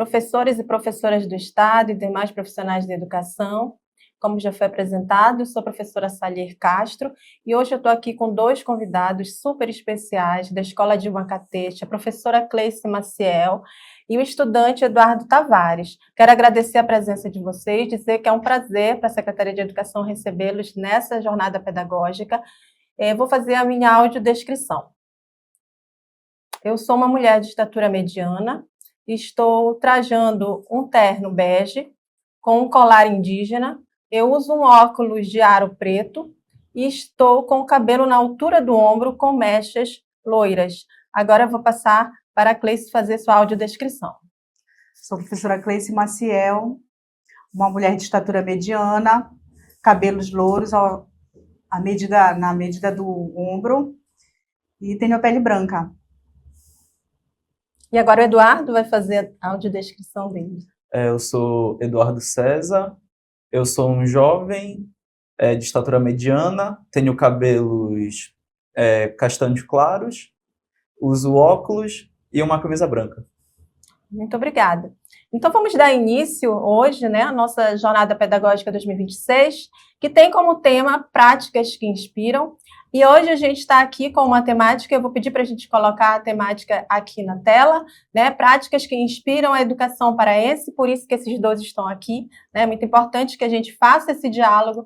professores e professoras do Estado e demais profissionais da educação. Como já foi apresentado, eu sou a professora Salier Castro e hoje eu estou aqui com dois convidados super especiais da Escola Dilma Catete, a professora Cleice Maciel e o estudante Eduardo Tavares. Quero agradecer a presença de vocês, dizer que é um prazer para a Secretaria de Educação recebê-los nessa jornada pedagógica. Vou fazer a minha audiodescrição. Eu sou uma mulher de estatura mediana, estou trajando um terno bege com um colar indígena. Eu uso um óculos de aro preto e estou com o cabelo na altura do ombro com mechas loiras. Agora eu vou passar para a Cleice fazer sua audiodescrição. Sou a professora Cleice Maciel, uma mulher de estatura mediana, cabelos louros na medida do ombro e tenho a pele branca. E agora o Eduardo vai fazer a audiodescrição dele. Eu sou Eduardo César, eu sou um jovem de estatura mediana, tenho cabelos castanhos claros, uso óculos e uma camisa branca. Muito obrigada. Então vamos dar início hoje, à nossa Jornada Pedagógica 2026, que tem como tema Práticas que Inspiram. E hoje a gente está aqui com uma temática, eu vou pedir para a gente colocar a temática aqui na tela, Práticas que inspiram a educação paraense, por isso que esses dois estão aqui. É muito importante que a gente faça esse diálogo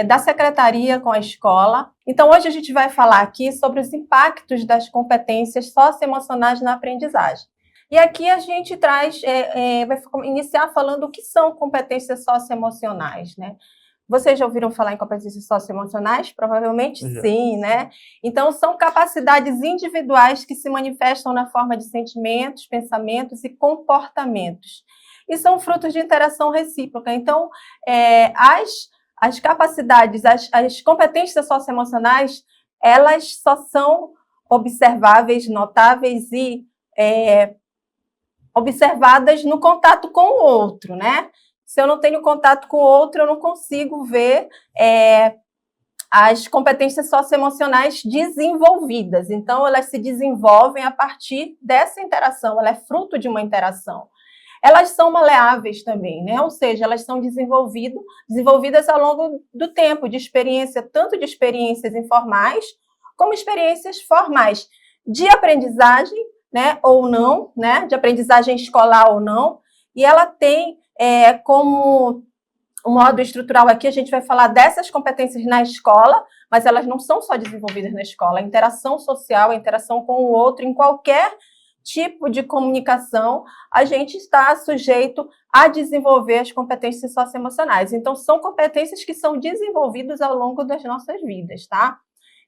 da secretaria com a escola. Então hoje a gente vai falar aqui sobre os impactos das competências socioemocionais na aprendizagem. E aqui a gente vai iniciar falando o que são competências socioemocionais, Vocês já ouviram falar em competências socioemocionais? Provavelmente sim, Então, são capacidades individuais que se manifestam na forma de sentimentos, pensamentos e comportamentos. E são frutos de interação recíproca. Então, as capacidades, as competências socioemocionais, elas só são observáveis, notáveis e observadas no contato com o outro, Se eu não tenho contato com o outro, eu não consigo ver as competências socioemocionais desenvolvidas. Então, elas se desenvolvem a partir dessa interação, ela é fruto de uma interação. Elas são maleáveis também, Ou seja, elas são desenvolvidas ao longo do tempo, de experiência, tanto de experiências informais, como experiências formais, de aprendizagem, ou não, de aprendizagem escolar ou não, e ela tem como um modo estrutural aqui, a gente vai falar dessas competências na escola, mas elas não são só desenvolvidas na escola. A interação social, a interação com o outro, em qualquer tipo de comunicação, a gente está sujeito a desenvolver as competências socioemocionais. Então, são competências que são desenvolvidas ao longo das nossas vidas, tá?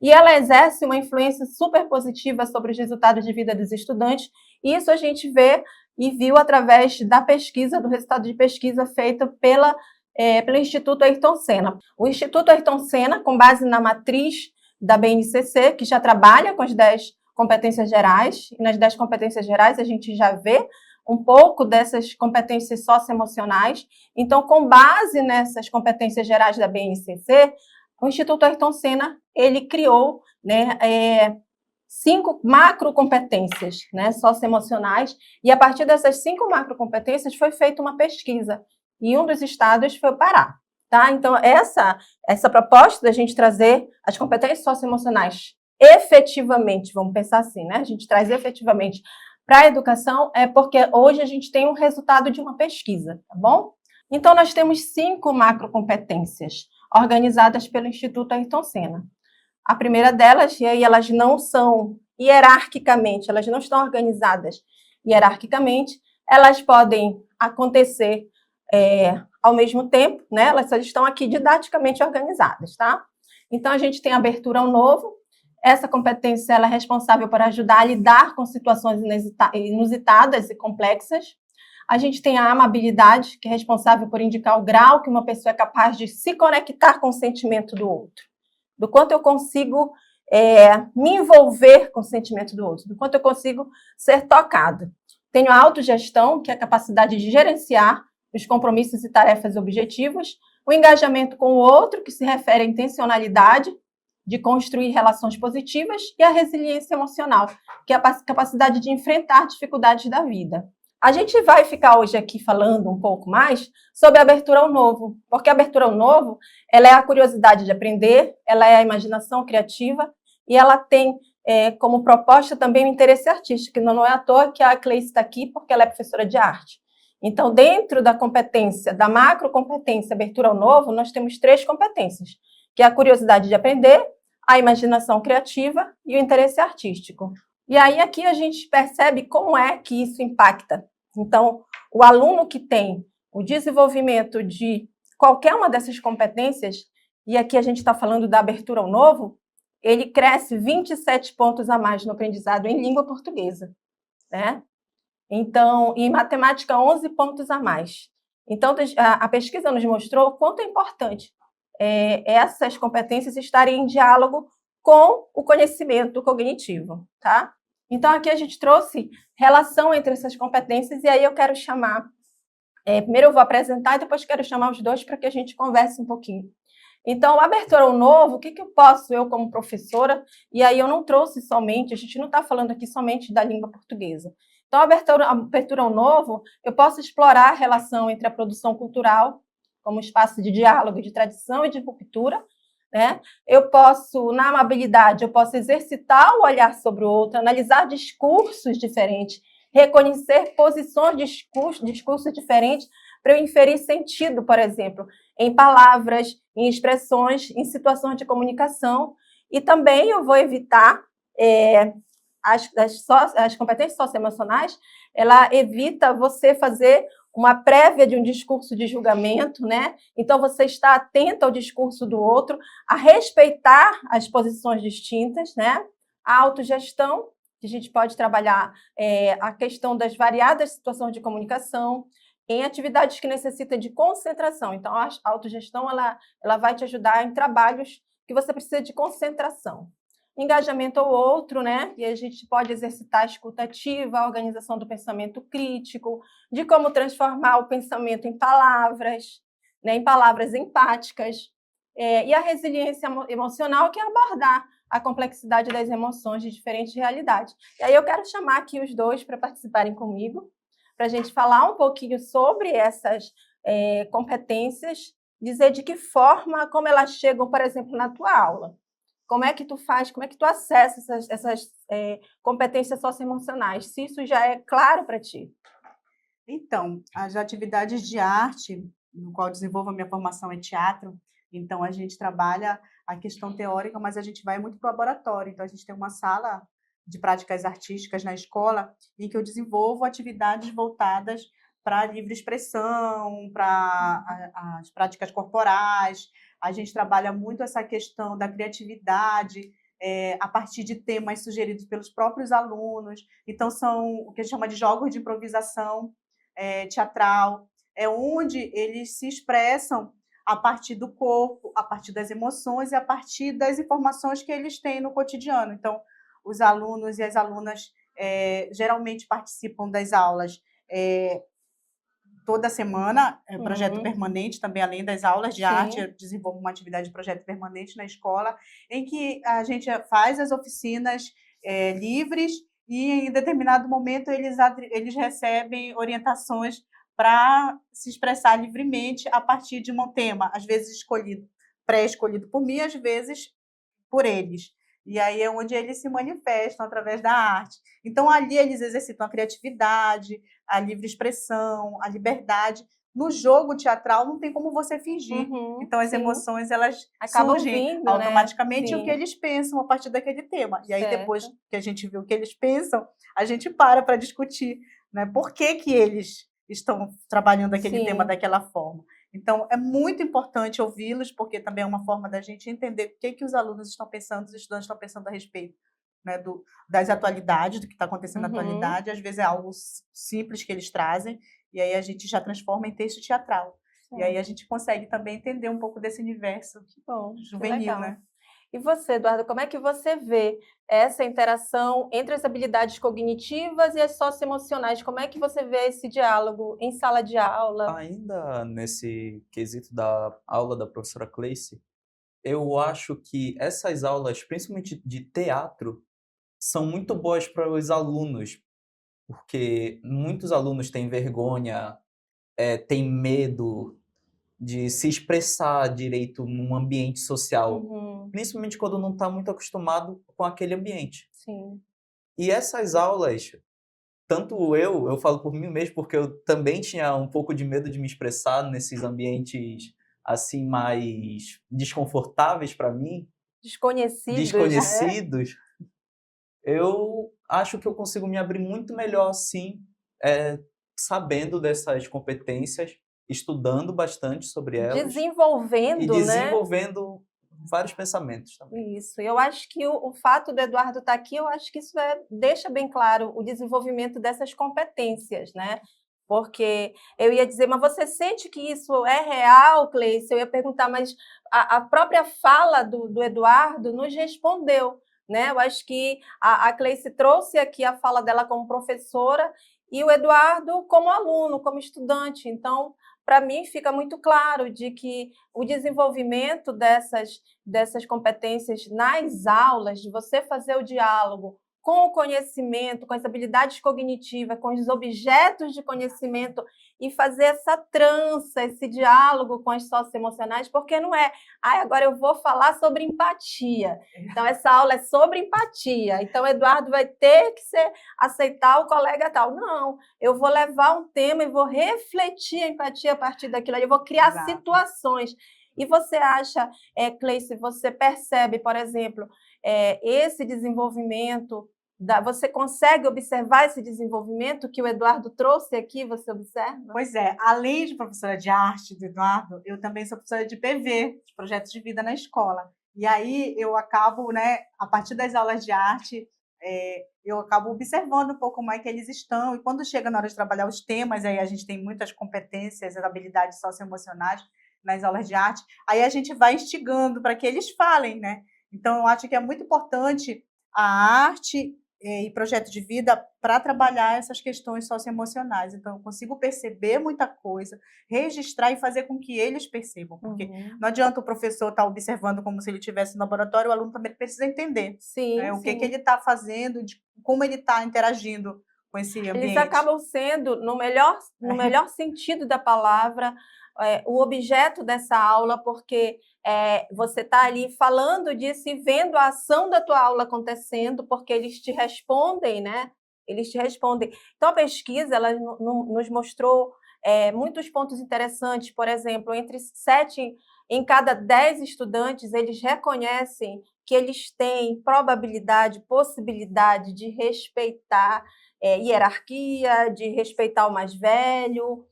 E ela exerce uma influência super positiva sobre os resultados de vida dos estudantes. E isso a gente vê e viu através da pesquisa, do resultado de pesquisa feita pelo Instituto Ayrton Senna. O Instituto Ayrton Senna, com base na matriz da BNCC, que já trabalha com as 10 competências gerais, e nas 10 competências gerais a gente já vê um pouco dessas competências socioemocionais. Então, com base nessas competências gerais da BNCC, o Instituto Ayrton Senna, ele criou 5 macrocompetências socioemocionais, e a partir dessas 5 macrocompetências foi feita uma pesquisa, e um dos estados foi o Pará. Tá? Então, essa proposta da gente trazer as competências socioemocionais efetivamente, vamos pensar assim, a gente traz efetivamente para a educação, é porque hoje a gente tem um resultado de uma pesquisa, tá bom? Então, nós temos 5 macrocompetências organizadas pelo Instituto Ayrton Senna. A primeira delas, e aí elas não são hierarquicamente, elas não estão organizadas hierarquicamente, elas podem acontecer ao mesmo tempo, Elas só estão aqui didaticamente organizadas, tá? Então, a gente tem a abertura ao novo. Essa competência ela é responsável por ajudar a lidar com situações inusitadas e complexas. A gente tem a amabilidade, que é responsável por indicar o grau que uma pessoa é capaz de se conectar com o sentimento do outro. Do quanto eu consigo me envolver com o sentimento do outro, do quanto eu consigo ser tocado. Tenho a autogestão, que é a capacidade de gerenciar os compromissos e tarefas objetivos. O engajamento com o outro, que se refere à intencionalidade de construir relações positivas. E a resiliência emocional, que é a capacidade de enfrentar dificuldades da vida. A gente vai ficar hoje aqui falando um pouco mais sobre a abertura ao novo, porque a abertura ao novo, ela é a curiosidade de aprender, ela é a imaginação criativa e ela tem como proposta também o interesse artístico. Não é à toa que a Cleice está aqui, porque ela é professora de arte. Então, dentro da competência, da macrocompetência abertura ao novo, nós temos 3 competências, que é a curiosidade de aprender, a imaginação criativa e o interesse artístico. E aí aqui a gente percebe como é que isso impacta. Então, o aluno que tem o desenvolvimento de qualquer uma dessas competências, e aqui a gente está falando da abertura ao novo, ele cresce 27 pontos a mais no aprendizado em língua portuguesa, né? Então, em matemática, 11 pontos a mais. Então, a pesquisa nos mostrou o quanto é importante essas competências estarem em diálogo com o conhecimento cognitivo, tá? Então, aqui a gente trouxe relação entre essas competências, e aí eu quero chamar... primeiro eu vou apresentar e depois quero chamar os dois para que a gente converse um pouquinho. Então, a abertura ao novo, o que eu posso, eu como professora, e aí eu não trouxe somente, a gente não está falando aqui somente da língua portuguesa. Então, a abertura ao novo, eu posso explorar a relação entre a produção cultural, como espaço de diálogo, de tradição e de ruptura, né? Eu posso, na amabilidade, eu posso exercitar o olhar sobre o outro, analisar discursos diferentes, reconhecer posições de discursos diferentes para eu inferir sentido, por exemplo, em palavras, em expressões, em situações de comunicação. E também eu vou evitar as competências socioemocionais, ela evita você fazer uma prévia de um discurso de julgamento, né? Então, você está atento ao discurso do outro, a respeitar as posições distintas, né? A autogestão, que a gente pode trabalhar a questão das variadas situações de comunicação, em atividades que necessitam de concentração. Então, a autogestão ela vai te ajudar em trabalhos que você precisa de concentração. Engajamento ao outro, né? E a gente pode exercitar a escuta ativa, a organização do pensamento crítico, de como transformar o pensamento em palavras, né? Em palavras empáticas. E a resiliência emocional, que é abordar a complexidade das emoções de diferentes realidades. E aí eu quero chamar aqui os dois para participarem comigo, para a gente falar um pouquinho sobre essas competências, dizer de que forma, como elas chegam, por exemplo, na tua aula. Como é que tu faz, como é que tu acessa essas competências socioemocionais, se isso já é claro para ti? Então, as atividades de arte, no qual desenvolvo a minha formação é teatro, então a gente trabalha a questão teórica, mas a gente vai muito para o laboratório. Então, a gente tem uma sala de práticas artísticas na escola em que eu desenvolvo atividades voltadas para a livre expressão, para as práticas corporais. A gente trabalha muito essa questão da criatividade, a partir de temas sugeridos pelos próprios alunos. Então, são o que a gente chama de jogos de improvisação teatral, onde eles se expressam a partir do corpo, a partir das emoções e a partir das informações que eles têm no cotidiano. Então, os alunos e as alunas geralmente participam das aulas toda semana, projeto permanente também, além das aulas de arte, eu desenvolvo uma atividade de projeto permanente na escola, em que a gente faz as oficinas livres e, em determinado momento, eles recebem orientações para se expressar livremente a partir de um tema, às vezes pré-escolhido por mim, às vezes por eles. E aí é onde eles se manifestam através da arte. Então, ali eles exercitam a criatividade, a livre expressão, a liberdade. No jogo teatral não tem como você fingir. Então, as emoções, elas acabam surgem vindo, automaticamente, né? o que eles pensam a partir daquele tema. E aí, depois que a gente vê o que eles pensam, a gente para discutir, né? Por que eles estão trabalhando aquele tema daquela forma. Então, é muito importante ouvi-los, porque também é uma forma da gente entender o que os alunos estão pensando, os estudantes estão pensando a respeito, né, das atualidades, do que está acontecendo na atualidade. Às vezes é algo simples que eles trazem, e aí a gente já transforma em texto teatral. E aí a gente consegue também entender um pouco desse universo juvenil, né? E você, Eduardo, como é que você vê essa interação entre as habilidades cognitivas e as socioemocionais? Como é que você vê esse diálogo em sala de aula? Ainda nesse quesito da aula da professora Cleice, eu acho que essas aulas, principalmente de teatro, são muito boas para os alunos, porque muitos alunos têm vergonha, têm medo de se expressar direito num ambiente social, principalmente quando não está muito acostumado com aquele ambiente. Sim. E essas aulas, tanto eu falo por mim mesmo, porque eu também tinha um pouco de medo de me expressar nesses ambientes assim mais desconfortáveis para mim, Desconhecidos, né? desconhecidos. Eu acho que eu consigo me abrir muito melhor assim, sabendo dessas competências, estudando bastante sobre elas e Desenvolvendo, né? desenvolvendo vários pensamentos também. Isso. Eu acho que o fato do Eduardo estar aqui, eu acho que isso deixa bem claro o desenvolvimento dessas competências, né? Porque eu ia dizer, mas você sente que isso é real, Cleice? Eu ia perguntar, mas a própria fala do Eduardo nos respondeu, né? Eu acho que a Cleice trouxe aqui a fala dela como professora e o Eduardo como aluno, como estudante. Então, para mim, fica muito claro de que o desenvolvimento dessas competências nas aulas, de você fazer o diálogo com o conhecimento, com as habilidades cognitivas, com os objetos de conhecimento e fazer essa trança, esse diálogo com as socioemocionais, porque não é, agora eu vou falar sobre empatia. Então, essa aula é sobre empatia. Então, o Eduardo vai ter que aceitar o colega tal. Não, eu vou levar um tema e vou refletir a empatia a partir daquilo ali, eu vou criar situações. E você acha, Cleice, você percebe, por exemplo, esse desenvolvimento, você consegue observar esse desenvolvimento que o Eduardo trouxe aqui, você observa? Pois é, além de professora de arte do Eduardo, eu também sou professora de PV, de projetos de vida na escola. E aí eu acabo, né, a partir das aulas de arte, eu acabo observando um pouco como é que eles estão, e quando chega na hora de trabalhar os temas, aí a gente tem muitas competências, habilidades socioemocionais nas aulas de arte, aí a gente vai instigando para que eles falem, né? Então, eu acho que é muito importante a arte e projeto de vida para trabalhar essas questões socioemocionais. Então, eu consigo perceber muita coisa, registrar e fazer com que eles percebam, porque não adianta o professor estar observando como se ele estivesse no laboratório, o aluno também precisa entender o que ele está fazendo, como ele está interagindo com esse ambiente. Eles acabam sendo, no melhor sentido da palavra, o objeto dessa aula, porque você está ali falando disso e vendo a ação da tua aula acontecendo, porque eles te respondem, né? Eles te respondem. Então, a pesquisa ela nos mostrou muitos pontos interessantes. Por exemplo, entre 7 em cada 10 estudantes, eles reconhecem que eles têm probabilidade, possibilidade de respeitar hierarquia, de respeitar o mais velho,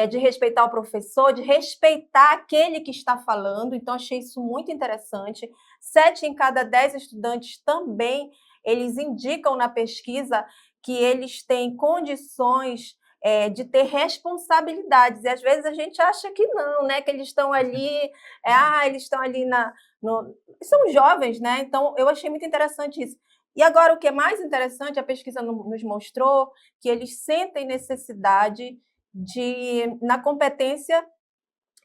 de respeitar o professor, de respeitar aquele que está falando. Então, achei isso muito interessante. 7 em cada 10 estudantes também, eles indicam na pesquisa que eles têm condições de ter responsabilidades. E, às vezes, a gente acha que não, né? Que eles estão ali... eles estão ali são jovens, né? Então, eu achei muito interessante isso. E agora, o que é mais interessante, a pesquisa nos mostrou que eles sentem necessidade na competência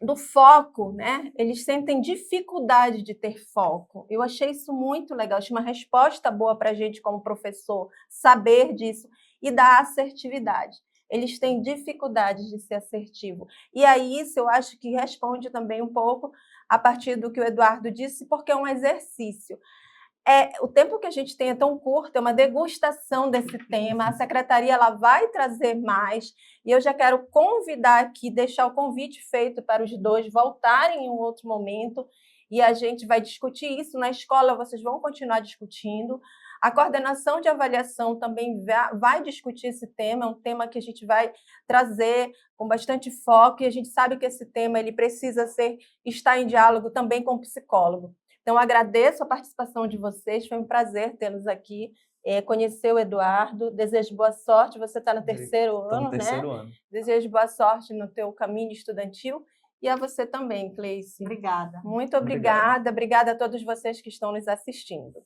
do foco, né? Eles sentem dificuldade de ter foco. Eu achei isso muito legal, achei uma resposta boa para a gente como professor, saber disso, e da assertividade. Eles têm dificuldade de ser assertivo. E aí isso eu acho que responde também um pouco a partir do que o Eduardo disse, porque é um exercício. O tempo que a gente tem é tão curto, é uma degustação desse tema. A secretaria ela vai trazer mais, e eu já quero convidar aqui, deixar o convite feito para os dois voltarem em um outro momento, e a gente vai discutir isso. Na escola, vocês vão continuar discutindo. A coordenação de avaliação também vai discutir esse tema, é um tema que a gente vai trazer com bastante foco, e a gente sabe que esse tema ele precisa estar em diálogo também com o psicólogo. Então, agradeço a participação de vocês, foi um prazer tê-los aqui, conhecer o Eduardo, desejo boa sorte, você está no terceiro ano, né? Desejo boa sorte no teu caminho estudantil, e a você também, Cleice. Obrigada. Muito obrigada a todos vocês que estão nos assistindo.